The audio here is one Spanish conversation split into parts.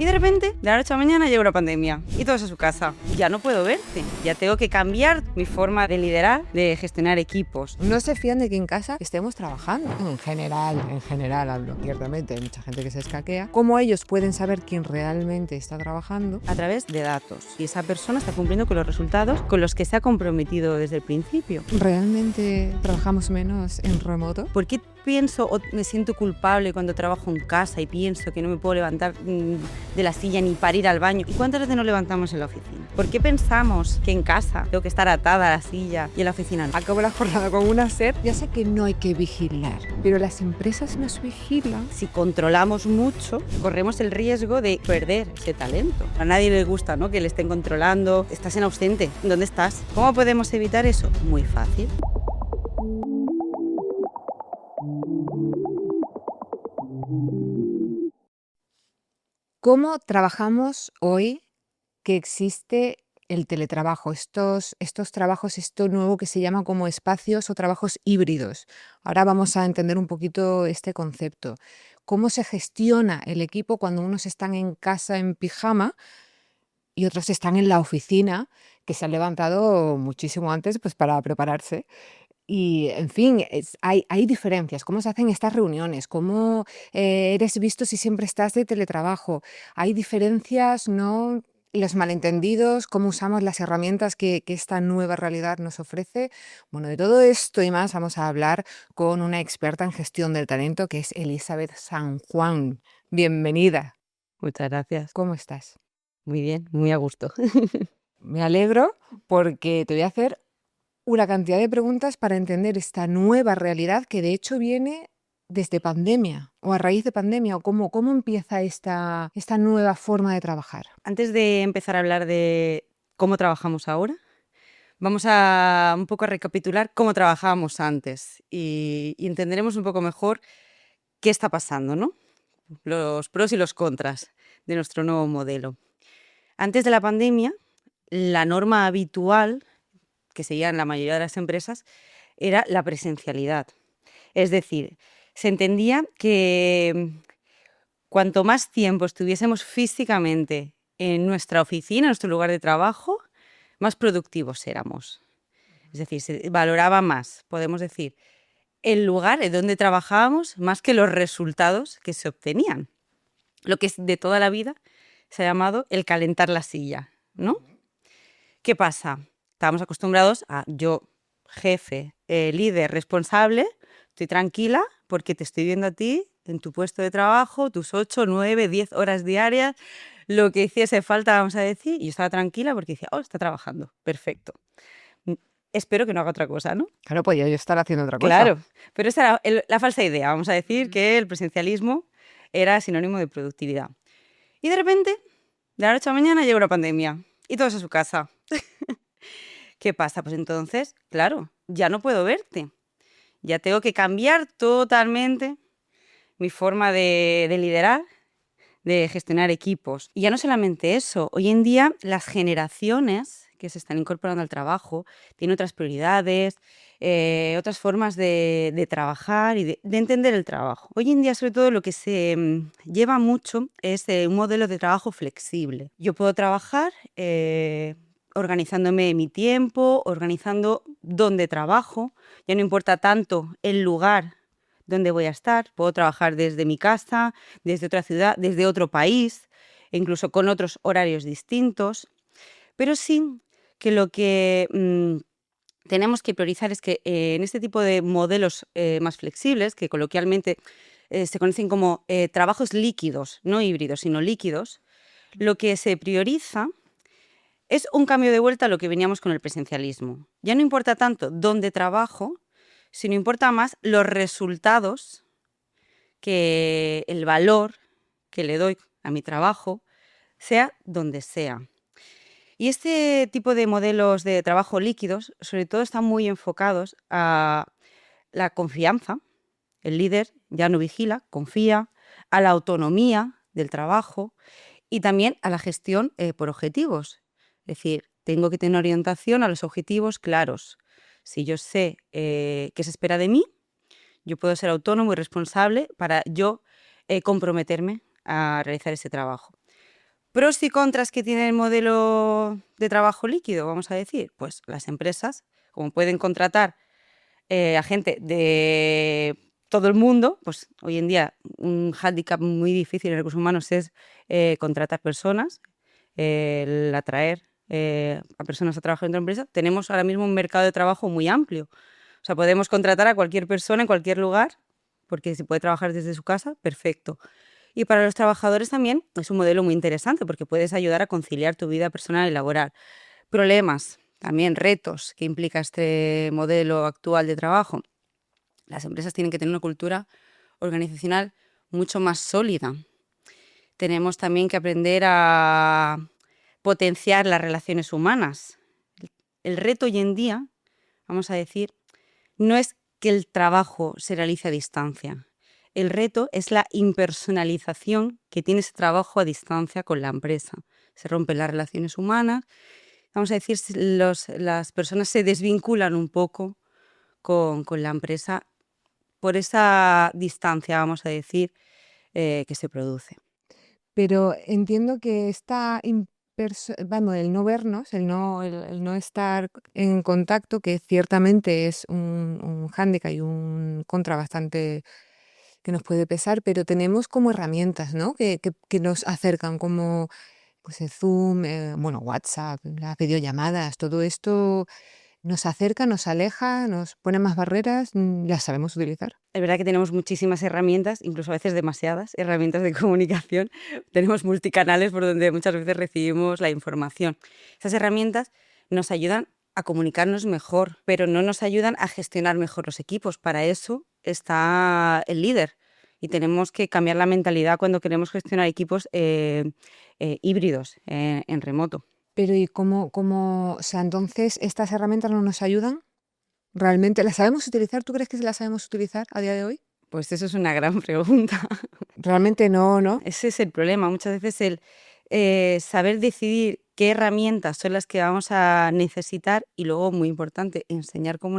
Y de repente, de la noche a la mañana, llegó la pandemia y todos a su casa. Ya no puedo verte, ya tengo que cambiar mi forma de liderar, de gestionar equipos. No se fían de que en casa estemos trabajando. En general hablo. Ciertamente hay mucha gente que se escaquea. ¿Cómo ellos pueden saber quién realmente está trabajando? A través de datos. Y esa persona está cumpliendo con los resultados con los que se ha comprometido desde el principio. ¿Realmente trabajamos menos en remoto? ¿Por qué pienso o me siento culpable cuando trabajo en casa y pienso que no me puedo levantar de la silla ni para ir al baño? ¿Y cuántas veces nos levantamos en la oficina? ¿Por qué pensamos que en casa tengo que estar atada a la silla y en la oficina no? Acabo la jornada con una sed. Ya sé que no hay que vigilar, pero las empresas nos vigilan. Si controlamos mucho, corremos el riesgo de perder ese talento. A nadie le gusta, ¿no?, que le estén controlando. Estás en ausente. ¿Dónde estás? ¿Cómo podemos evitar eso? Muy fácil. ¿Cómo trabajamos hoy que existe el teletrabajo? Estos trabajos, esto nuevo que se llama como espacios o trabajos híbridos. Ahora vamos a entender un poquito este concepto. ¿Cómo se gestiona el equipo cuando unos están en casa en pijama y otros están en la oficina, que se han levantado muchísimo antes, pues, para prepararse? Y, en fin, hay diferencias. ¿Cómo se hacen estas reuniones? ¿Cómo eres visto si siempre estás de teletrabajo? Hay diferencias, ¿no? Los malentendidos, cómo usamos las herramientas que esta nueva realidad nos ofrece. Bueno, de todo esto y más vamos a hablar con una experta en gestión del talento, que es Elizabeth San Juan. Bienvenida. Muchas gracias. ¿Cómo estás? Muy bien, muy a gusto. Me alegro porque te voy a hacer una cantidad de preguntas para entender esta nueva realidad que de hecho viene desde pandemia o a raíz de pandemia, o cómo empieza esta nueva forma de trabajar. Antes de empezar a hablar de cómo trabajamos ahora, vamos a un poco a recapitular cómo trabajábamos antes y entenderemos un poco mejor qué está pasando, ¿no? Los pros y los contras de nuestro nuevo modelo. Antes de la pandemia, la norma habitual que seguían la mayoría de las empresas era la presencialidad. Es decir, se entendía que cuanto más tiempo estuviésemos físicamente en nuestra oficina, en nuestro lugar de trabajo, más productivos éramos. Es decir, se valoraba más, podemos decir, el lugar en donde trabajábamos más que los resultados que se obtenían. Lo que de toda la vida se ha llamado el calentar la silla, ¿no? ¿Qué pasa? Estábamos acostumbrados a yo, jefe, líder, responsable, estoy tranquila porque te estoy viendo a ti en tu puesto de trabajo, tus 8, 9, 10 horas diarias, lo que hiciese falta, vamos a decir, y yo estaba tranquila porque decía, está trabajando, perfecto. Espero que no haga otra cosa, ¿no? Claro, podía yo estar haciendo otra cosa. Claro, pero esa era la falsa idea, vamos a decir que el presencialismo era sinónimo de productividad. Y de repente, de la noche a la mañana, llegó la pandemia y todos a su casa. ¿Qué pasa? Pues entonces, claro, ya no puedo verte. Ya tengo que cambiar totalmente mi forma de liderar, de gestionar equipos. Y ya no solamente eso, hoy en día las generaciones que se están incorporando al trabajo tienen otras prioridades, otras formas de trabajar y de entender el trabajo. Hoy en día, sobre todo, lo que se lleva mucho es un modelo de trabajo flexible. Yo puedo trabajar organizándome mi tiempo, organizando dónde trabajo. Ya no importa tanto el lugar donde voy a estar. Puedo trabajar desde mi casa, desde otra ciudad, desde otro país, e incluso con otros horarios distintos. Pero sí que lo que tenemos que priorizar es que en este tipo de modelos más flexibles, que coloquialmente se conocen como trabajos líquidos, no híbridos, sino líquidos, lo que se prioriza es un cambio de vuelta a lo que veníamos con el presencialismo. Ya no importa tanto dónde trabajo, sino importa más los resultados, que el valor que le doy a mi trabajo, sea donde sea. Y este tipo de modelos de trabajo líquidos, sobre todo, están muy enfocados a la confianza. El líder ya no vigila, confía, a la autonomía del trabajo y también a la gestión por objetivos. Es decir, tengo que tener orientación a los objetivos claros. Si yo sé qué se espera de mí, yo puedo ser autónomo y responsable para yo comprometerme a realizar ese trabajo. Pros y contras que tiene el modelo de trabajo líquido, vamos a decir. Pues las empresas, como pueden contratar a gente de todo el mundo, pues hoy en día un hándicap muy difícil en recursos humanos es contratar personas, el atraer a personas a trabajar en tu empresa. Tenemos ahora mismo un mercado de trabajo muy amplio. O sea, podemos contratar a cualquier persona en cualquier lugar, porque si puede trabajar desde su casa, perfecto. Y para los trabajadores también es un modelo muy interesante porque puedes ayudar a conciliar tu vida personal y laboral. Problemas, también retos que implica este modelo actual de trabajo. Las empresas tienen que tener una cultura organizacional mucho más sólida. Tenemos también que aprender a potenciar las relaciones humanas. El reto hoy en día, vamos a decir, no es que el trabajo se realice a distancia. El reto es la impersonalización que tiene ese trabajo a distancia con la empresa. Se rompen las relaciones humanas. Vamos a decir, las personas se desvinculan un poco con la empresa por esa distancia, vamos a decir, que se produce. Pero entiendo que vamos, el no vernos, el no estar en contacto, que ciertamente es un hándicap y un contra bastante que nos puede pesar, pero tenemos como herramientas, ¿no? Que nos acercan, como pues el Zoom, bueno, WhatsApp, las videollamadas, todo esto nos acerca, nos aleja, nos pone más barreras, ¿las sabemos utilizar? Es verdad que tenemos muchísimas herramientas, incluso a veces demasiadas herramientas de comunicación. Tenemos multicanales por donde muchas veces recibimos la información. Esas herramientas nos ayudan a comunicarnos mejor, pero no nos ayudan a gestionar mejor los equipos. Para eso está el líder y tenemos que cambiar la mentalidad cuando queremos gestionar equipos híbridos en remoto. Pero ¿y o sea, entonces estas herramientas no nos ayudan? ¿Realmente las sabemos utilizar? ¿Tú crees que las sabemos utilizar a día de hoy? Pues eso es una gran pregunta. Realmente no, ¿no? Ese es el problema. Muchas veces el saber decidir qué herramientas son las que vamos a necesitar y luego, muy importante, enseñar cómo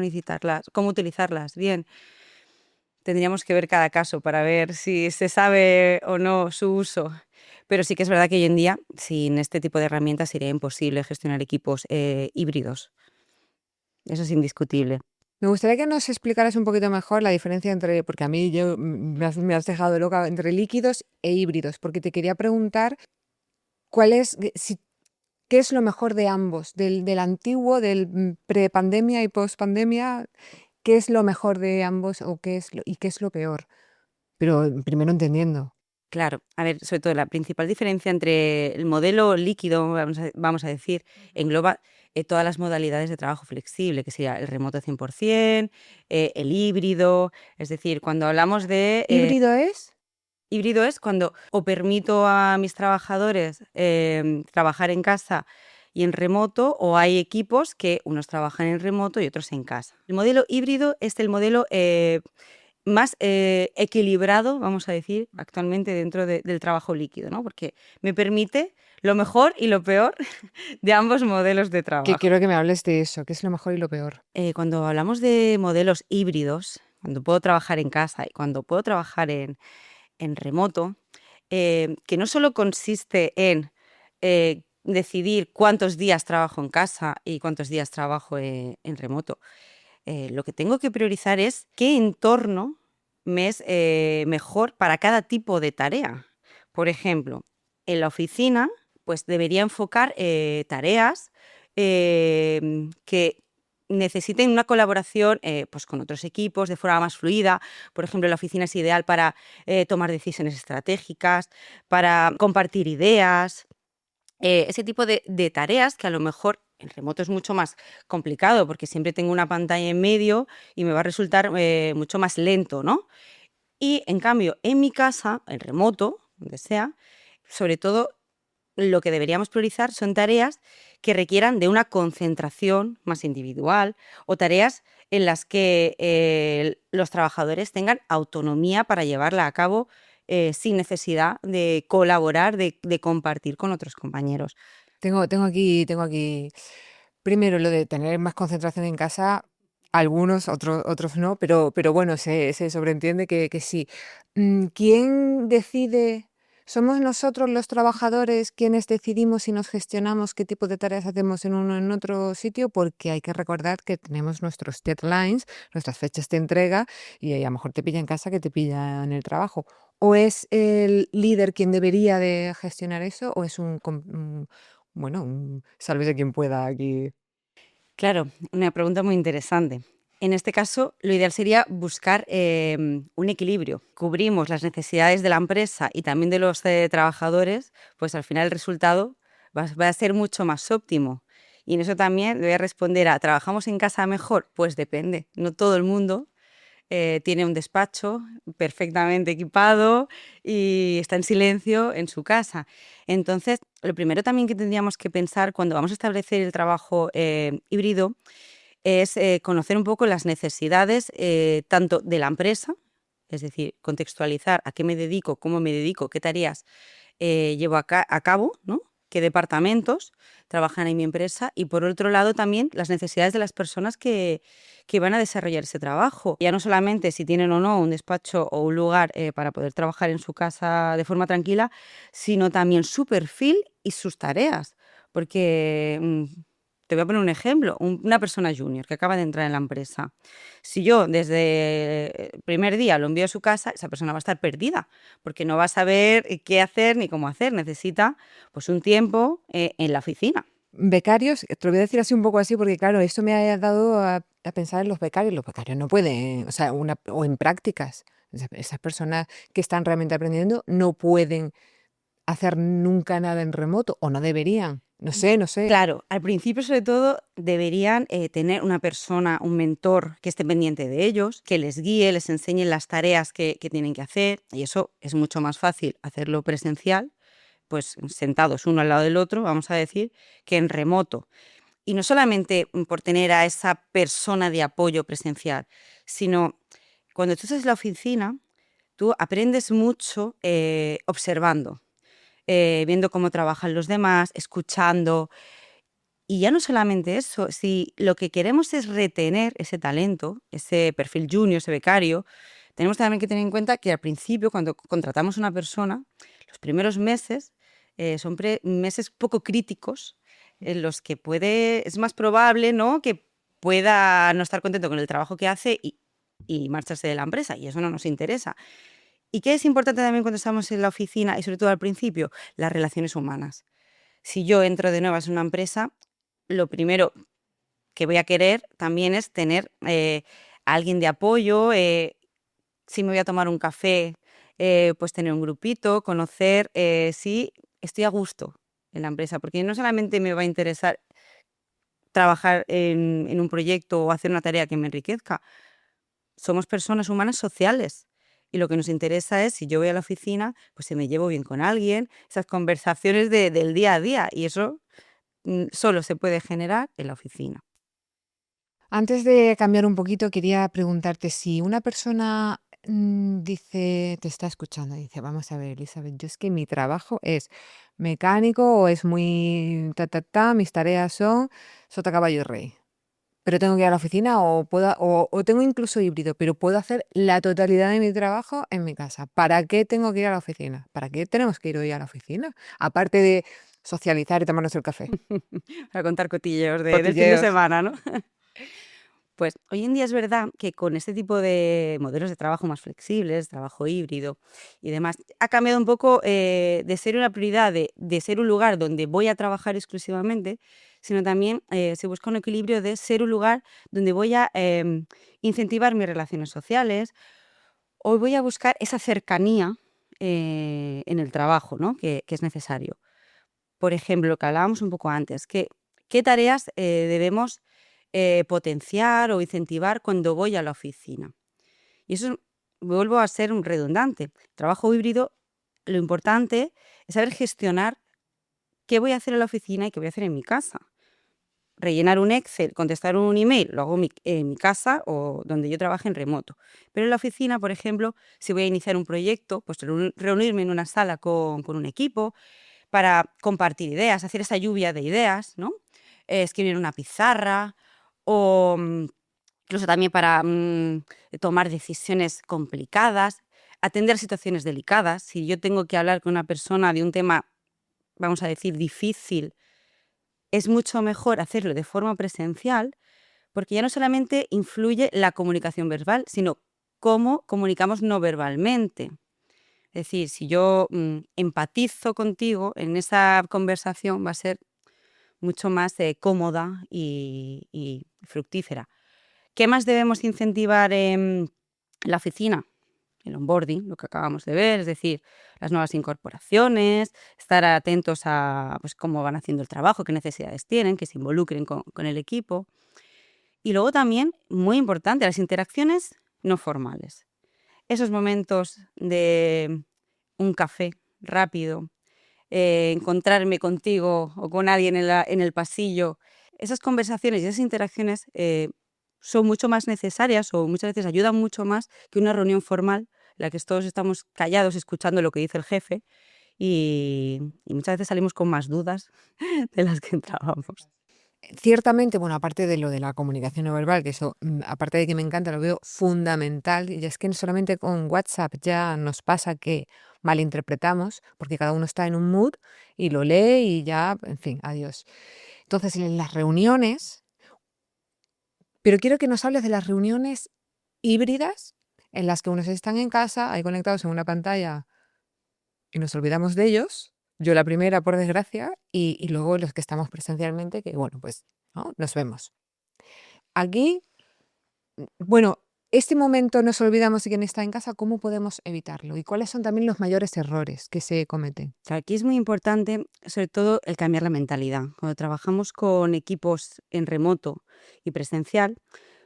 utilizarlas bien. Tendríamos que ver cada caso para ver si se sabe o no su uso. Pero sí que es verdad que hoy en día, sin este tipo de herramientas, sería imposible gestionar equipos híbridos. Eso es indiscutible. Me gustaría que nos explicaras un poquito mejor la diferencia entre, porque a mí me has dejado loca, entre líquidos e híbridos, porque te quería preguntar cuál es, qué es lo mejor de ambos, del antiguo, del prepandemia y pospandemia, qué es lo mejor de ambos o y qué es lo peor. Pero primero entendiendo. Claro, a ver, sobre todo la principal diferencia entre el modelo líquido, vamos a decir, engloba todas las modalidades de trabajo flexible, que sería el remoto 100%, el híbrido, es decir, cuando hablamos de ¿Híbrido es? híbrido es cuando o permito a mis trabajadores trabajar en casa y en remoto, o hay equipos que unos trabajan en remoto y otros en casa. El modelo híbrido es el modelo más equilibrado, vamos a decir, actualmente dentro del trabajo líquido, ¿no? Porque me permite lo mejor y lo peor de ambos modelos de Que trabajo. quiero que me hables de eso, qué es lo mejor y lo peor. Cuando hablamos de modelos híbridos, cuando puedo trabajar en casa y cuando puedo trabajar en remoto, que no solo consiste en decidir cuántos días trabajo en casa y cuántos días trabajo en remoto. Lo que tengo que priorizar es qué entorno me es mejor para cada tipo de tarea. Por ejemplo, en la oficina, pues debería enfocar tareas que necesiten una colaboración pues con otros equipos de forma más fluida. Por ejemplo, la oficina es ideal para tomar decisiones estratégicas, para compartir ideas, ese tipo de tareas que a lo mejor en remoto es mucho más complicado porque siempre tengo una pantalla en medio y me va a resultar mucho más lento, ¿no? Y en cambio, en mi casa, en remoto, donde sea, sobre todo lo que deberíamos priorizar son tareas que requieran de una concentración más individual o tareas en las que los trabajadores tengan autonomía para llevarla a cabo sin necesidad de colaborar, de compartir con otros compañeros. Tengo aquí, primero lo de tener más concentración en casa, algunos, otros no, pero bueno, se sobreentiende que sí. ¿Quién decide? ¿Somos nosotros los trabajadores quienes decidimos y nos gestionamos qué tipo de tareas hacemos en uno o en otro sitio? Porque hay que recordar que tenemos nuestros deadlines, nuestras fechas de entrega, y a lo mejor te pilla en casa que te pilla en el trabajo. ¿O es el líder quien debería de gestionar eso? ¿O es bueno, sálvese quien pueda aquí? Claro, una pregunta muy interesante. En este caso, lo ideal sería buscar un equilibrio. Cubrimos las necesidades de la empresa y también de los trabajadores, pues al final el resultado va a ser mucho más óptimo. Y en eso también le voy a responder a, ¿trabajamos en casa mejor? Pues depende. No todo el mundo tiene un despacho perfectamente equipado y está en silencio en su casa. Entonces, lo primero también que tendríamos que pensar cuando vamos a establecer el trabajo híbrido es conocer un poco las necesidades tanto de la empresa, es decir, contextualizar a qué me dedico, cómo me dedico, qué tareas llevo a cabo, ¿no? Qué departamentos trabajan en mi empresa y por otro lado también las necesidades de las personas que van a desarrollar ese trabajo. Ya no solamente si tienen o no un despacho o un lugar para poder trabajar en su casa de forma tranquila, sino también su perfil y sus tareas. Porque te voy a poner un ejemplo, una persona junior que acaba de entrar en la empresa. Si yo desde el primer día lo envío a su casa, esa persona va a estar perdida porque no va a saber qué hacer ni cómo hacer. Necesita pues un tiempo en la oficina. Becarios, te lo voy a decir así un poco así, porque claro, esto me ha dado a pensar en los becarios. Los becarios no pueden, o sea, o en prácticas. Esas personas que están realmente aprendiendo no pueden hacer nunca nada en remoto, o no deberían. No sé, no sé. Claro, al principio sobre todo deberían tener una persona, un mentor que esté pendiente de ellos, que les guíe, les enseñe las tareas que tienen que hacer y eso es mucho más fácil hacerlo presencial, pues sentados uno al lado del otro, vamos a decir, que en remoto. Y no solamente por tener a esa persona de apoyo presencial, sino cuando tú estás en la oficina, tú aprendes mucho observando, viendo cómo trabajan los demás, escuchando. Y ya no solamente eso, si lo que queremos es retener ese talento, ese perfil junior, ese becario, tenemos también que tener en cuenta que al principio, cuando contratamos a una persona, los primeros meses son meses poco críticos en los que es más probable, ¿no?, que pueda no estar contento con el trabajo que hace y marcharse de la empresa, y eso no nos interesa. ¿Y qué es importante también cuando estamos en la oficina y sobre todo al principio? Las relaciones humanas. Si yo entro de nuevas en una empresa, lo primero que voy a querer también es tener a alguien de apoyo, si me voy a tomar un café, pues tener un grupito, conocer si estoy a gusto en la empresa, porque no solamente me va a interesar trabajar en un proyecto o hacer una tarea que me enriquezca, somos personas humanas sociales. Y lo que nos interesa es, si yo voy a la oficina, pues si me llevo bien con alguien, esas conversaciones del día a día. Y eso solo se puede generar en la oficina. Antes de cambiar un poquito, quería preguntarte si una persona dice, te está escuchando, dice, vamos a ver, Elizabeth, yo es que mi trabajo es mecánico o es muy mis tareas son sota caballo y rey. Pero tengo que ir a la oficina o tengo incluso híbrido, pero puedo hacer la totalidad de mi trabajo en mi casa. ¿Para qué tengo que ir a la oficina? ¿Para qué tenemos que ir hoy a la oficina? Aparte de socializar y tomarnos el café. Para contar cotilleos del fin de Cotilleos. semana, ¿no? Pues hoy en día es verdad que con este tipo de modelos de trabajo más flexibles, trabajo híbrido y demás, ha cambiado un poco de ser una prioridad, de ser un lugar donde voy a trabajar exclusivamente, sino también se busca un equilibrio de ser un lugar donde voy a incentivar mis relaciones sociales o voy a buscar esa cercanía en el trabajo, ¿no?, que es necesario. Por ejemplo, lo que hablábamos un poco antes, ¿qué tareas debemos potenciar o incentivar cuando voy a la oficina? Y eso vuelvo a ser un redundante. Trabajo híbrido, lo importante es saber gestionar qué voy a hacer en la oficina y qué voy a hacer en mi casa. Rellenar un Excel, contestar un email, lo hago en mi casa o donde yo trabaje en remoto. Pero en la oficina, por ejemplo, si voy a iniciar un proyecto, pues reunirme en una sala con un equipo, para compartir ideas, hacer esa lluvia de ideas, ¿no? Escribir en una pizarra o incluso también para tomar decisiones complicadas. atender situaciones delicadas. Si yo tengo que hablar con una persona de un tema, vamos a decir, difícil, es mucho mejor hacerlo de forma presencial, porque ya no solamente influye la comunicación verbal, sino cómo comunicamos no verbalmente. Es decir, si yo empatizo contigo en esa conversación, va a ser mucho más cómoda y fructífera. ¿Qué más debemos incentivar en la oficina? El onboarding, lo que acabamos de ver, es decir, las nuevas incorporaciones, estar atentos a pues, cómo van haciendo el trabajo, qué necesidades tienen, que se involucren con el equipo. Y luego también, muy importante, las interacciones no formales. Esos momentos de un café rápido, encontrarme contigo o con alguien en el pasillo, esas conversaciones y esas interacciones son mucho más necesarias o muchas veces ayudan mucho más que una reunión formal en la que todos estamos callados escuchando lo que dice el jefe y muchas veces salimos con más dudas de las que entrábamos. Ciertamente, bueno, aparte de lo de la comunicación no verbal, que eso, aparte de que me encanta, lo veo fundamental, y es que no solamente con WhatsApp ya nos pasa que malinterpretamos, porque cada uno está en un mood y lo lee y ya, en fin, adiós. Entonces, en las reuniones, pero quiero que nos hables de las reuniones híbridas, en las que unos están en casa, ahí conectados en una pantalla y nos olvidamos de ellos. Yo la primera, por desgracia, y luego los que estamos presencialmente, que bueno, pues, ¿no? Nos vemos. Aquí, bueno, este momento nos olvidamos de quién está en casa, ¿cómo podemos evitarlo? ¿Y cuáles son también los mayores errores que se cometen? O sea, aquí es muy importante, sobre todo, el cambiar la mentalidad. Cuando trabajamos con equipos en remoto y presencial,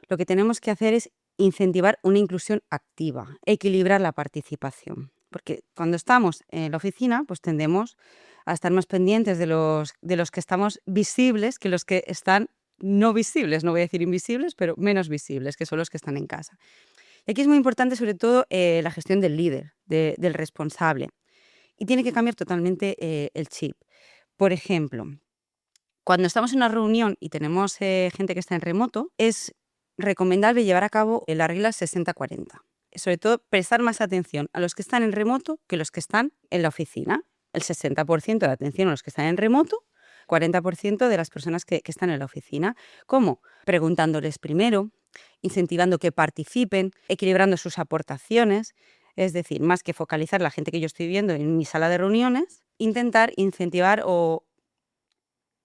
lo que tenemos que hacer es incentivar una inclusión activa, equilibrar la participación. Porque cuando estamos en la oficina, pues tendemos a estar más pendientes de los que estamos visibles que los que están no visibles. No voy a decir invisibles, pero menos visibles, que son los que están en casa. Y aquí es muy importante, sobre todo, la gestión del líder, del responsable. Y tiene que cambiar totalmente el chip. Por ejemplo, cuando estamos en una reunión y tenemos gente que está en remoto, es recomendable llevar a cabo la regla 60-40. Sobre todo, prestar más atención a los que están en remoto que los que están en la oficina. El 60% de atención a los que están en remoto, 40% de las personas que están en la oficina. ¿Cómo? Preguntándoles primero, incentivando que participen, equilibrando sus aportaciones. Es decir, más que focalizar la gente que yo estoy viendo en mi sala de reuniones, intentar incentivar o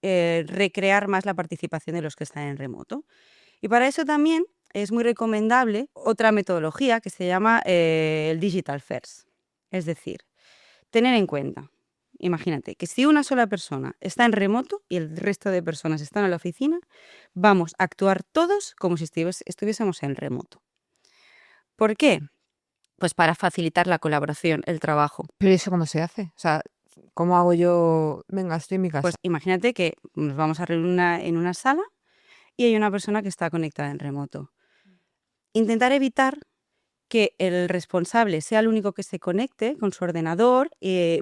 recrear más la participación de los que están en remoto. Y para eso también es muy recomendable otra metodología que se llama el Digital First. Es decir, tener en cuenta, imagínate, que si una sola persona está en remoto y el resto de personas están en la oficina, vamos a actuar todos como si estuviésemos en remoto. ¿Por qué? Pues para facilitar la colaboración, el trabajo. ¿Pero eso cómo se hace? O sea, ¿cómo hago yo? Venga, estoy en mi Pues casa. imagínate que nos vamos a reunir en una sala y hay una persona que está conectada en remoto. Intentar evitar que el responsable sea el único que se conecte con su ordenador,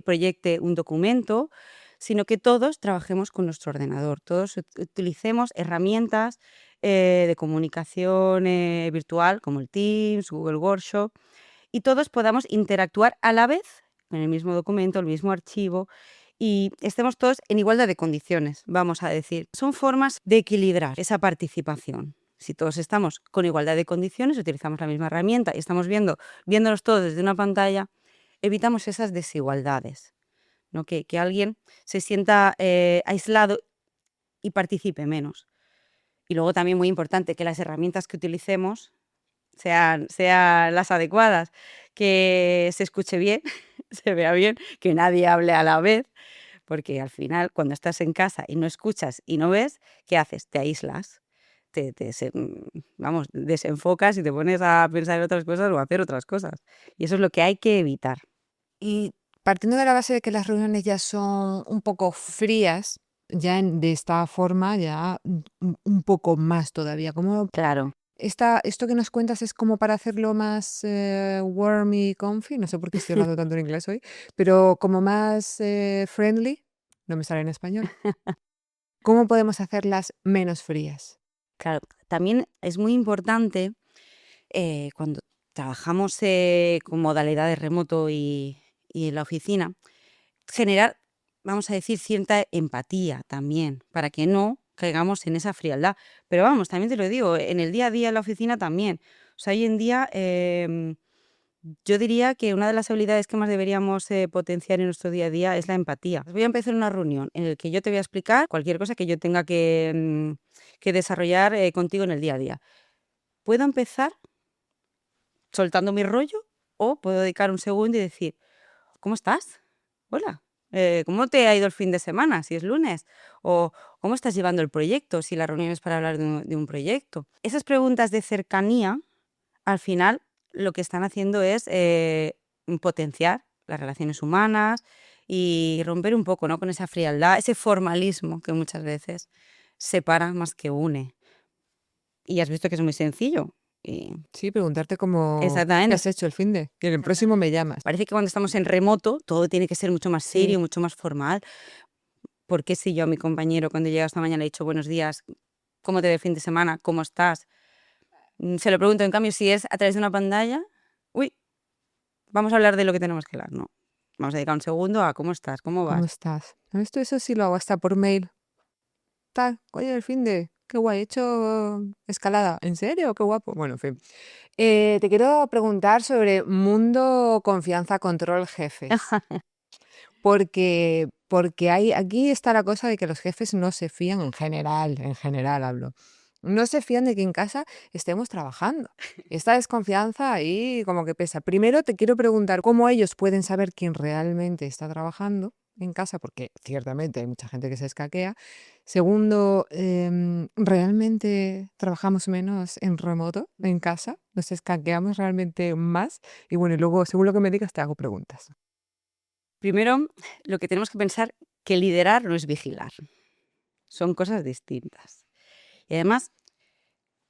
proyecte un documento, sino que todos trabajemos con nuestro ordenador, todos utilicemos herramientas de comunicación virtual como el Teams, Google Workshop, y todos podamos interactuar a la vez con el mismo documento, el mismo archivo, y estemos todos en igualdad de condiciones, vamos a decir. Son formas de equilibrar esa participación. Si todos estamos con igualdad de condiciones, utilizamos la misma herramienta y estamos viéndonos todos desde una pantalla, evitamos esas desigualdades, ¿no? Que alguien se sienta aislado y participe menos. Y luego también muy importante que las herramientas que utilicemos sean las adecuadas, que se escuche bien, se vea bien, que nadie hable a la vez, porque al final cuando estás en casa y no escuchas y no ves, ¿qué haces? Te aíslas, desenfocas y te pones a pensar en otras cosas o a hacer otras cosas. Y eso es lo que hay que evitar. Y partiendo de la base de que las reuniones ya son un poco frías, ya de esta forma, ya un poco más todavía. ¿Cómo Claro. esto que nos cuentas es como para hacerlo más warm y comfy? No sé por qué estoy hablando tanto en inglés hoy, pero como más friendly, no me sale en español. ¿Cómo podemos hacerlas menos frías? Claro, también es muy importante cuando trabajamos con modalidades remoto y en la oficina, generar, vamos a decir, cierta empatía también, para que no caigamos en esa frialdad. Pero vamos, también te lo digo, en el día a día en la oficina también. O sea, hoy en día yo diría que una de las habilidades que más deberíamos potenciar en nuestro día a día es la empatía. Voy a empezar una reunión en la que yo te voy a explicar cualquier cosa que yo tenga que desarrollar contigo en el día a día. Puedo empezar soltando mi rollo o puedo dedicar un segundo y decir, ¿cómo estás? Hola. ¿Cómo te ha ido el fin de semana, si es lunes? O ¿cómo estás llevando el proyecto, si la reunión es para hablar de un proyecto? Esas preguntas de cercanía, al final, lo que están haciendo es potenciar las relaciones humanas y romper un poco, ¿no?, con esa frialdad, ese formalismo que muchas veces separa más que une. Y has visto que es muy sencillo. Y Sí, preguntarte qué exactamente. has hecho el finde, que en el próximo me llamas. Parece que cuando estamos en remoto todo tiene que ser mucho más serio, Sí, mucho más formal. ¿Por qué si yo a mi compañero cuando llega esta mañana le he dicho buenos días, cómo te va el fin de semana, cómo estás? Se lo pregunto, en cambio, si es a través de una pantalla, uy, vamos a hablar de lo que tenemos que hablar, no. Vamos a dedicar un segundo a cómo estás, cómo ¿cómo vas. estás? No, esto eso sí lo hago hasta por mail. Tal, oye, el finde, qué guay, he hecho escalada. ¿En serio? Qué guapo. Bueno, en fin. Te quiero preguntar sobre mundo, confianza, control, jefes. Porque aquí está la cosa de que los jefes no se fían en general hablo. No se fían de que en casa estemos trabajando. Esta desconfianza ahí como que pesa. Primero te quiero preguntar cómo ellos pueden saber quién realmente está trabajando en casa, porque ciertamente hay mucha gente que se escaquea. Segundo, ¿realmente trabajamos menos en remoto, en casa? ¿Nos escaqueamos realmente más? Y bueno, y luego, según lo que me digas, te hago preguntas. Primero, lo que tenemos que pensar que liderar no es vigilar. Son cosas distintas. Y además,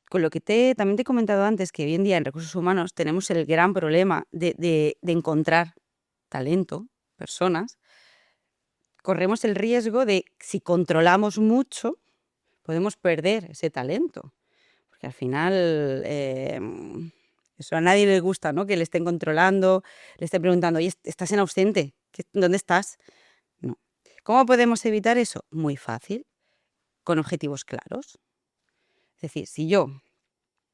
con lo que también te he comentado antes, que hoy en día en recursos humanos tenemos el gran problema de encontrar talento, personas, corremos el riesgo de, si controlamos mucho, podemos perder ese talento. Porque al final, eso a nadie le gusta, ¿no?, que le estén controlando, le estén preguntando, oye, estás en ausente, ¿dónde estás? No. ¿Cómo podemos evitar eso? Muy fácil, con objetivos claros. Es decir, si yo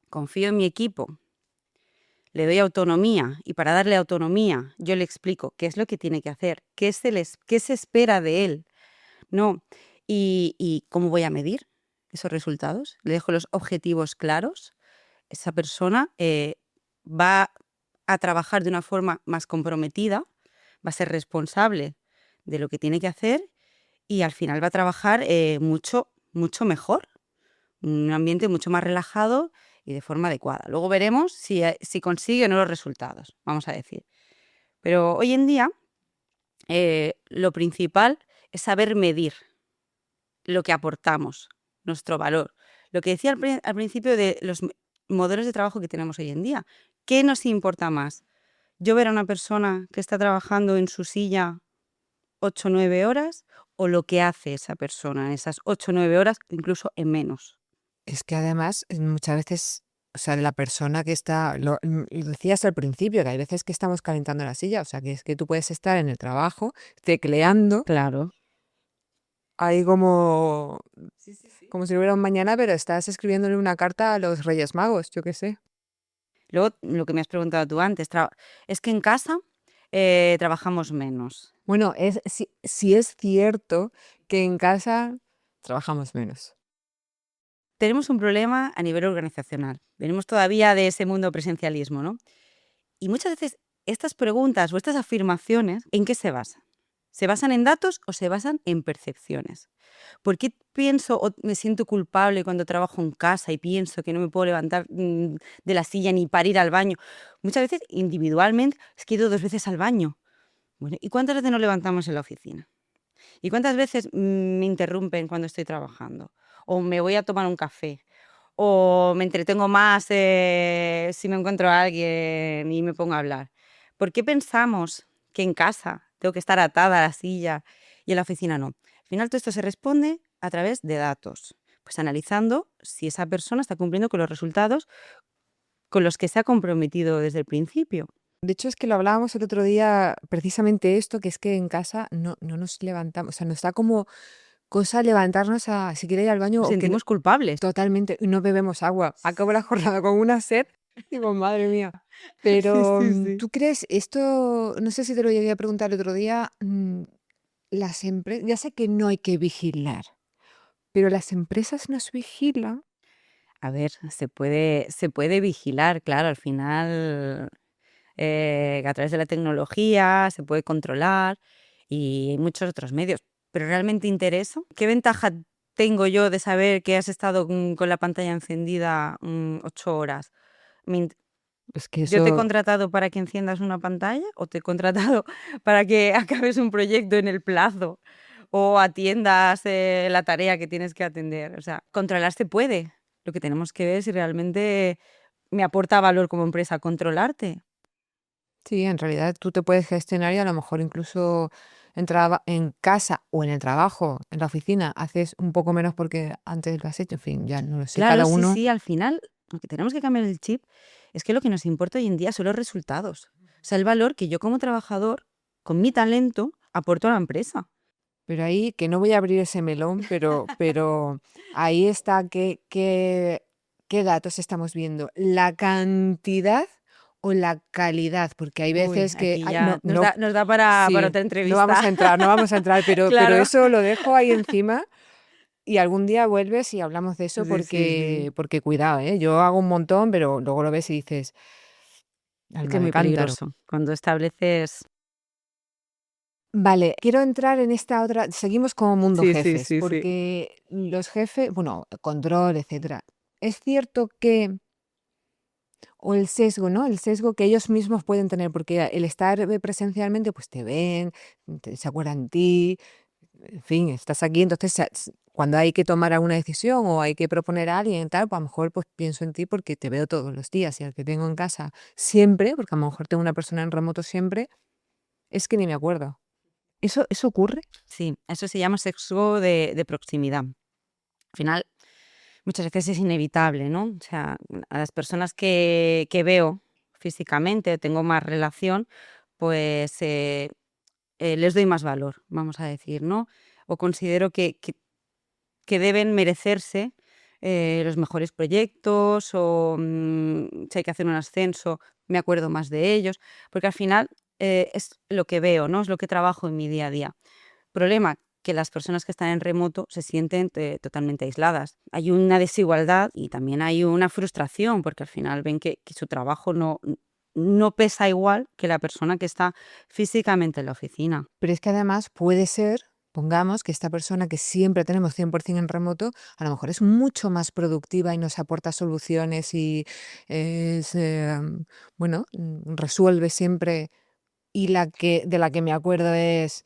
confío en mi equipo, le doy autonomía y para darle autonomía yo le explico qué es lo que tiene que hacer, qué se espera de él, ¿no? Y cómo voy a medir esos resultados. Le dejo los objetivos claros. Esa persona va a trabajar de una forma más comprometida, va a ser responsable de lo que tiene que hacer y al final va a trabajar mucho, mucho mejor. Un ambiente mucho más relajado y de forma adecuada. Luego veremos si consigue o no los resultados, vamos a decir. Pero hoy en día lo principal es saber medir lo que aportamos, nuestro valor. Lo que decía al principio de los modelos de trabajo que tenemos hoy en día. ¿Qué nos importa más? ¿Yo ver a una persona que está trabajando en su silla 8 o 9 horas o lo que hace esa persona en esas 8 o 9 horas, incluso en menos? Es que además muchas veces, o sea, la persona que está, lo decías al principio, que hay veces que estamos calentando la silla, o sea, que es que tú puedes estar en el trabajo tecleando, Claro. ahí como, Sí, sí, sí. como si no hubiera un mañana, pero estás escribiéndole una carta a los Reyes Magos, yo qué sé. Luego, lo que me has preguntado tú antes, es que en casa trabajamos menos. Bueno, sí es cierto que en casa trabajamos menos. Tenemos un problema a nivel organizacional. Venimos todavía de ese mundo presencialismo, ¿no? Y muchas veces estas preguntas o estas afirmaciones, ¿en qué se basan? ¿Se basan en datos o se basan en percepciones? ¿Por qué pienso o me siento culpable cuando trabajo en casa y pienso que no me puedo levantar de la silla ni para ir al baño? Muchas veces individualmente es que he ido 2 veces al baño. Bueno, ¿y cuántas veces nos levantamos en la oficina? ¿Y cuántas veces me interrumpen cuando estoy trabajando? O me voy a tomar un café. O me entretengo más si me encuentro a alguien y me pongo a hablar. ¿Por qué pensamos que en casa tengo que estar atada a la silla y en la oficina no? Al final todo esto se responde a través de datos. Pues analizando si esa persona está cumpliendo con los resultados con los que se ha comprometido desde el principio. De hecho, es que lo hablábamos el otro día, precisamente esto, que es que en casa no nos levantamos, o sea, nos da como cosa levantarnos a si quiere ir al baño Nos o que sentimos culpables. totalmente, y no bebemos agua. Acabo la jornada con una sed, digo, madre mía. Sí, Pero, sí, sí. ¿tú crees esto? No sé si te lo llegué a preguntar el otro día, las empresas, ya sé que no hay que vigilar, pero las empresas nos vigilan. A ver, se puede vigilar, claro, al final, a través de la tecnología se puede controlar y hay muchos otros medios. ¿Pero realmente interesa? ¿Qué ventaja tengo yo de saber que has estado con la pantalla encendida 8 horas? Me int- Es que ¿Yo te he eso, contratado para que enciendas una pantalla o te he contratado para que acabes un proyecto en el plazo o atiendas la tarea que tienes que atender? O sea, controlar se puede. Lo que tenemos que ver es si realmente me aporta valor como empresa controlarte. sí, en realidad tú te puedes gestionar y a lo mejor incluso en casa o en el trabajo, en la oficina, haces un poco menos porque antes lo has hecho. En fin, ya no lo sé, Claro, cada sí, uno. sí, al final lo que tenemos que cambiar el chip es que lo que nos importa hoy en día son los resultados. O sea, el valor que yo como trabajador, con mi talento, aporto a la empresa. Pero ahí, que no voy a abrir ese melón, pero ahí está, ¿qué datos estamos viendo? ¿La cantidad o la calidad? Porque hay Uy, veces que, aquí ay, ya no, no, nos da para sí, otra no entrevista. vamos a entrar, no vamos a entrar, pero Claro. eso lo dejo ahí encima y algún día vuelves y hablamos de eso Sí, sí, sí. porque cuidado, ¿eh? Yo hago un montón, pero luego lo ves y dices, Es que alma es de muy cántaro. peligroso. Cuando estableces. Vale, quiero entrar en esta otra, seguimos como mundo Sí, sí, jefes, sí, sí. porque los jefes, bueno, control, etcétera. Es cierto que, o el sesgo, ¿no? El sesgo que ellos mismos pueden tener, porque el estar presencialmente, pues te ven, se acuerdan de ti, en fin, estás aquí, entonces cuando hay que tomar alguna decisión o hay que proponer a alguien, tal, pues a lo mejor pues pienso en ti porque te veo todos los días y al que tengo en casa siempre, porque a lo mejor tengo una persona en remoto siempre, es que ni me acuerdo. ¿Eso ocurre? Sí, eso se llama sesgo de proximidad. Al final, muchas veces es inevitable, ¿no? O sea, a las personas que veo físicamente, tengo más relación, pues les doy más valor, vamos a decir, ¿no? O considero que deben merecerse los mejores proyectos o si hay que hacer un ascenso, me acuerdo más de ellos, porque al final es lo que veo, ¿no? Es lo que trabajo en mi día a día. Problema, que las personas que están en remoto se sienten totalmente aisladas. Hay una desigualdad y también hay una frustración, porque al final ven que su trabajo no pesa igual que la persona que está físicamente en la oficina. Pero es que además puede ser, pongamos, que esta persona que siempre tenemos 100% en remoto, a lo mejor es mucho más productiva y nos aporta soluciones y es, bueno, resuelve siempre. Y de la que me acuerdo es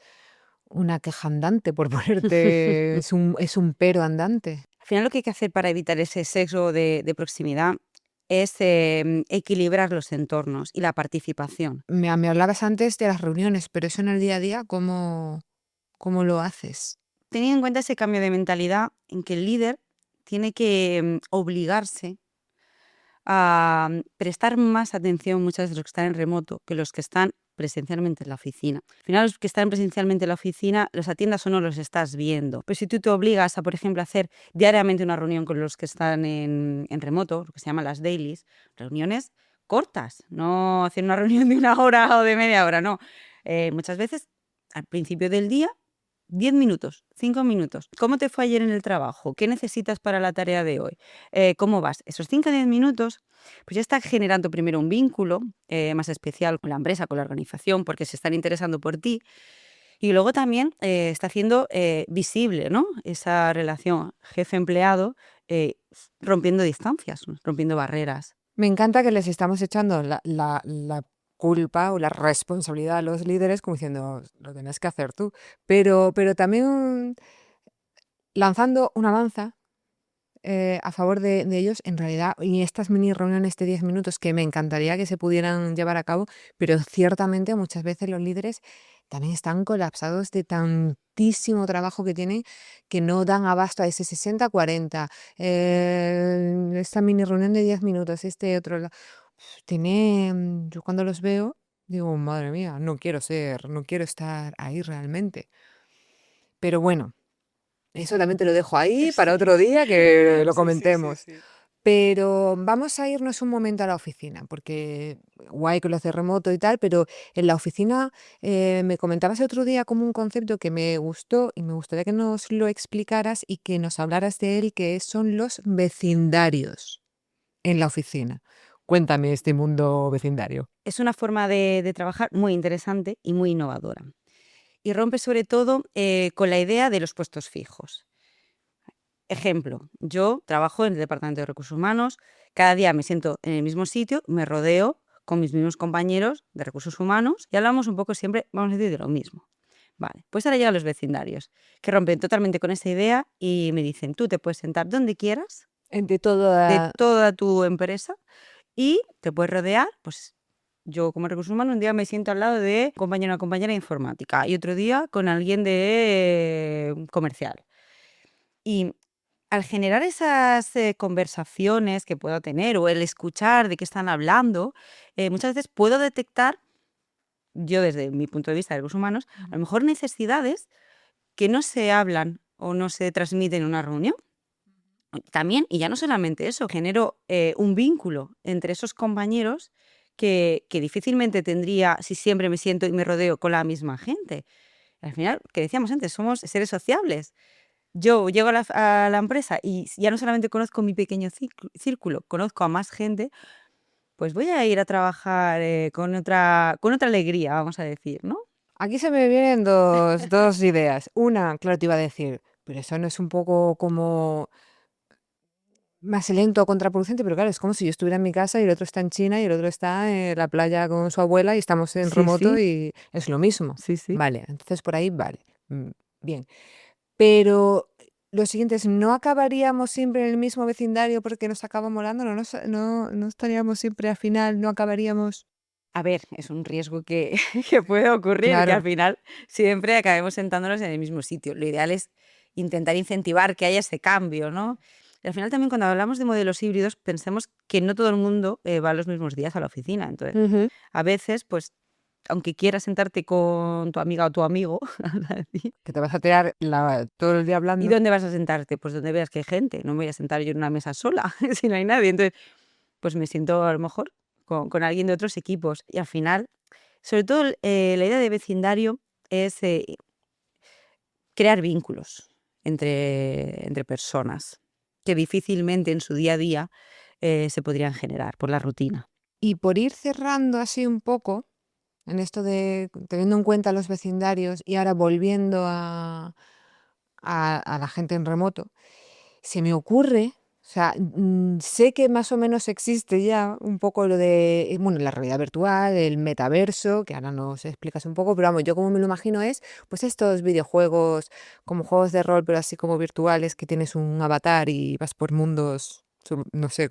una queja andante, por ponerte, es un pero andante. Al final lo que hay que hacer para evitar ese sesgo de proximidad es equilibrar los entornos y la participación. Me hablabas antes de las reuniones, pero eso en el día a día, ¿cómo lo haces? Teniendo en cuenta ese cambio de mentalidad en que el líder tiene que obligarse a prestar más atención muchas veces los que están en remoto que los que están presencialmente en la oficina. Al final, los que están presencialmente en la oficina, los atiendas o no los estás viendo. Pero si tú te obligas a, por ejemplo, hacer diariamente una reunión con los que están en remoto, lo que se llaman las dailies, reuniones cortas, no hacer una reunión de 1 hora o de media hora, no. Muchas veces, al principio del día, 10 minutos, 5 minutos. ¿Cómo te fue ayer en el trabajo? ¿Qué necesitas para la tarea de hoy? ¿Cómo vas? Esos 5 o 10 minutos, pues ya está generando primero un vínculo más especial con la empresa, con la organización, porque se están interesando por ti. Y luego también está haciendo visible, ¿no? Esa relación jefe-empleado, rompiendo distancias, ¿no? Rompiendo barreras. Me encanta que les estamos echando la culpa o la responsabilidad a los líderes como diciendo, lo tienes que hacer tú, pero también lanzando una lanza a favor de ellos, en realidad, y estas mini reuniones de 10 minutos que me encantaría que se pudieran llevar a cabo, pero ciertamente muchas veces los líderes también están colapsados de tantísimo trabajo que tienen que no dan abasto a ese 60-40, esta mini reunión de 10 minutos, este otro. Yo cuando los veo, digo, madre mía, no quiero estar ahí realmente. Pero bueno, eso también te lo dejo ahí para Sí, otro día que lo sí, sí, sí, comentemos. sí. Pero vamos a irnos un momento a la oficina, porque guay que lo hace remoto y tal, pero en la oficina me comentabas el otro día como un concepto que me gustó y me gustaría que nos lo explicaras y que nos hablaras de él, que son los vecindarios en la oficina. Cuéntame este mundo vecindario. Es una forma de trabajar muy interesante y muy innovadora. Y rompe sobre todo con la idea de los puestos fijos. Ejemplo, yo trabajo en el Departamento de Recursos Humanos, cada día me siento en el mismo sitio, me rodeo con mis mismos compañeros de Recursos Humanos y hablamos un poco siempre, vamos a decir, de lo mismo. Vale, pues ahora llegan los vecindarios, que rompen totalmente con esa idea y me dicen, tú te puedes sentar donde quieras, Entre de toda... toda tu empresa, y te puedes rodear, pues yo como Recursos Humanos un día me siento al lado de un compañero o una compañera de informática y otro día con alguien de comercial. Y al generar esas conversaciones que puedo tener o el escuchar de qué están hablando, muchas veces puedo detectar, yo desde mi punto de vista de recursos humanos, a lo mejor necesidades que no se hablan o no se transmiten en una reunión. También, y ya no solamente eso, genero un vínculo entre esos compañeros que difícilmente tendría si siempre me siento y me rodeo con la misma gente. Al final, que decíamos antes, somos seres sociables. Yo llego a la empresa y ya no solamente conozco mi pequeño círculo, conozco a más gente, pues voy a ir a trabajar con otra alegría, vamos a decir, ¿no? Aquí se me vienen dos ideas. Una, claro, te iba a decir, pero eso no es un poco como más lento o contraproducente, pero claro, es como si yo estuviera en mi casa y el otro está en China y el otro está en la playa con su abuela y estamos en Sí, remoto sí, y es lo mismo. sí, sí. Vale, entonces por ahí vale. Bien. Pero lo siguiente es, ¿no acabaríamos siempre en el mismo vecindario porque nos acaba molando? ¿No estaríamos siempre al final, no acabaríamos? A ver, es un riesgo que, que puede ocurrir, que al Claro. final siempre acabemos sentándonos en el mismo sitio. Lo ideal es intentar incentivar que haya ese cambio, ¿no? Y al final también cuando hablamos de modelos híbridos, pensemos que no todo el mundo va los mismos días a la oficina. Entonces, Ujú. a veces, pues, aunque quieras sentarte con tu amiga o tu amigo, Que te vas a tirar todo el día ¿y hablando. dónde vas a sentarte? Pues donde veas que hay gente. No me voy a sentar yo en una mesa sola si no hay nadie. Entonces, pues me siento a lo mejor con alguien de otros equipos. Y al final, sobre todo la idea de vecindario es crear vínculos entre personas que difícilmente en su día a día se podrían generar por la rutina. Y por ir cerrando así un poco, en esto de teniendo en cuenta los vecindarios y ahora volviendo a la gente en remoto, se me ocurre, o sea, sé que más o menos existe ya un poco lo de, bueno, la realidad virtual, el metaverso, que ahora nos explicas un poco, pero vamos, yo como me lo imagino es, pues estos videojuegos, como juegos de rol, pero así como virtuales, que tienes un avatar y vas por mundos, no sé,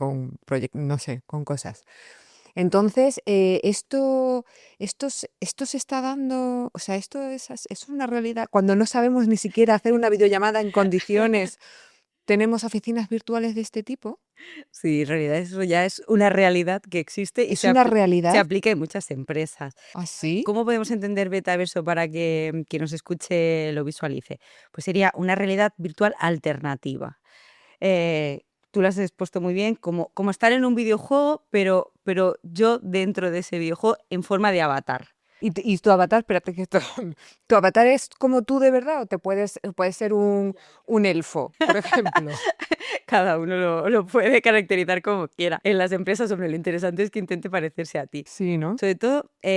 no sé, con cosas. Entonces, esto se está dando, o sea, es una realidad. Cuando no sabemos ni siquiera hacer una videollamada en condiciones, tenemos oficinas virtuales de este tipo. Sí, en realidad eso ya es una realidad que existe y Es se, una se realidad aplica en muchas empresas. así. ¿Cómo podemos entender metaverso para que quien nos escuche lo visualice? Pues sería una realidad virtual alternativa. Tú lo has expuesto muy bien, como estar en un videojuego, pero yo dentro de ese videojuego en forma de avatar. Y tu avatar, espérate que esto, ¿tu avatar es como tú de verdad o puede ser un elfo, por ejemplo? Cada uno lo puede caracterizar como quiera. En las empresas, hombre, lo interesante es que intente parecerse a ti. Sí, ¿no? Sobre todo, a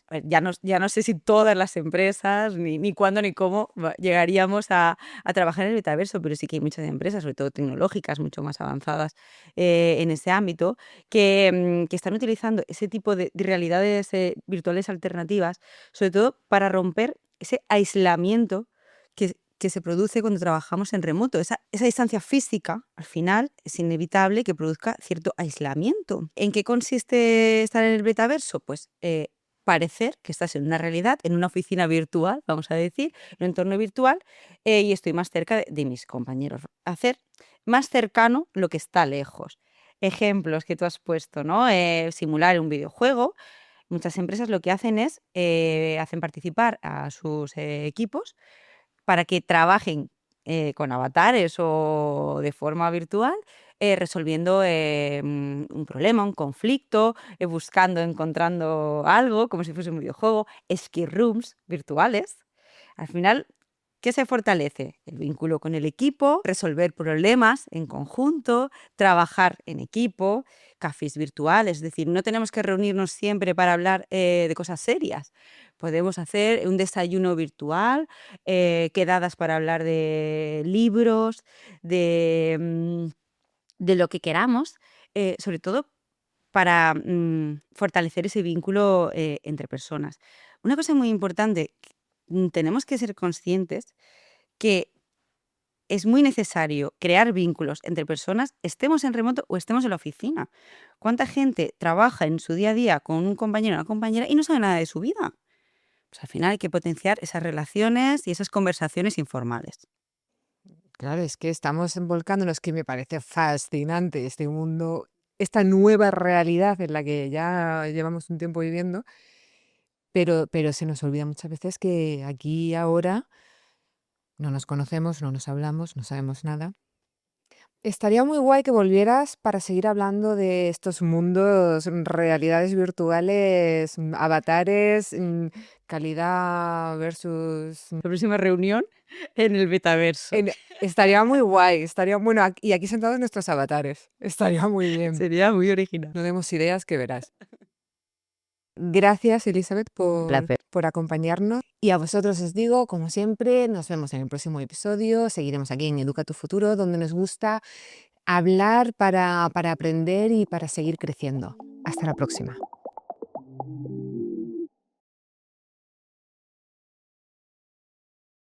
ver, ya no sé si todas las empresas, ni cuándo ni cómo llegaríamos a trabajar en el metaverso, pero sí que hay muchas empresas, sobre todo tecnológicas, mucho más avanzadas en ese ámbito, que están utilizando ese tipo de realidades virtuales alternativas, sobre todo para romper ese aislamiento que se produce cuando trabajamos en remoto. Esa distancia física, al final, es inevitable que produzca cierto aislamiento. ¿En qué consiste estar en el metaverso? Pues parecer que estás en una realidad, en una oficina virtual, vamos a decir, en un entorno virtual, y estoy más cerca de mis compañeros. Hacer más cercano lo que está lejos. Ejemplos que tú has puesto, ¿no? Simular un videojuego. Muchas empresas lo que hacen es, hacen participar a sus equipos para que trabajen con avatares o de forma virtual, resolviendo un problema, un conflicto, buscando, encontrando algo, como si fuese un videojuego, escape rooms virtuales. Al final, ¿qué se fortalece? El vínculo con el equipo, resolver problemas en conjunto, trabajar en equipo, cafés virtuales, es decir, no tenemos que reunirnos siempre para hablar de cosas serias. Podemos hacer un desayuno virtual, quedadas para hablar de libros, de lo que queramos, sobre todo para fortalecer ese vínculo entre personas. Una cosa muy importante, tenemos que ser conscientes que es muy necesario crear vínculos entre personas, estemos en remoto o estemos en la oficina. ¿Cuánta gente trabaja en su día a día con un compañero o una compañera y no sabe nada de su vida? Pues al final hay que potenciar esas relaciones y esas conversaciones informales. Claro, es que estamos volcándonos, que me parece fascinante este mundo, esta nueva realidad en la que ya llevamos un tiempo viviendo, pero se nos olvida muchas veces que aquí ahora no nos conocemos, no nos hablamos, no sabemos nada. Estaría muy guay que volvieras para seguir hablando de estos mundos, realidades virtuales, avatares, calidad versus... La próxima reunión en el metaverso. Estaría muy guay, estaría bueno. Y aquí sentados nuestros avatares. Estaría muy bien. Sería muy original. No demos ideas que verás. Gracias, Elizabeth, Placer. por acompañarnos. Y a vosotros os digo, como siempre, nos vemos en el próximo episodio. Seguiremos aquí en Educa tu Futuro, donde nos gusta hablar para aprender y para seguir creciendo. Hasta la próxima.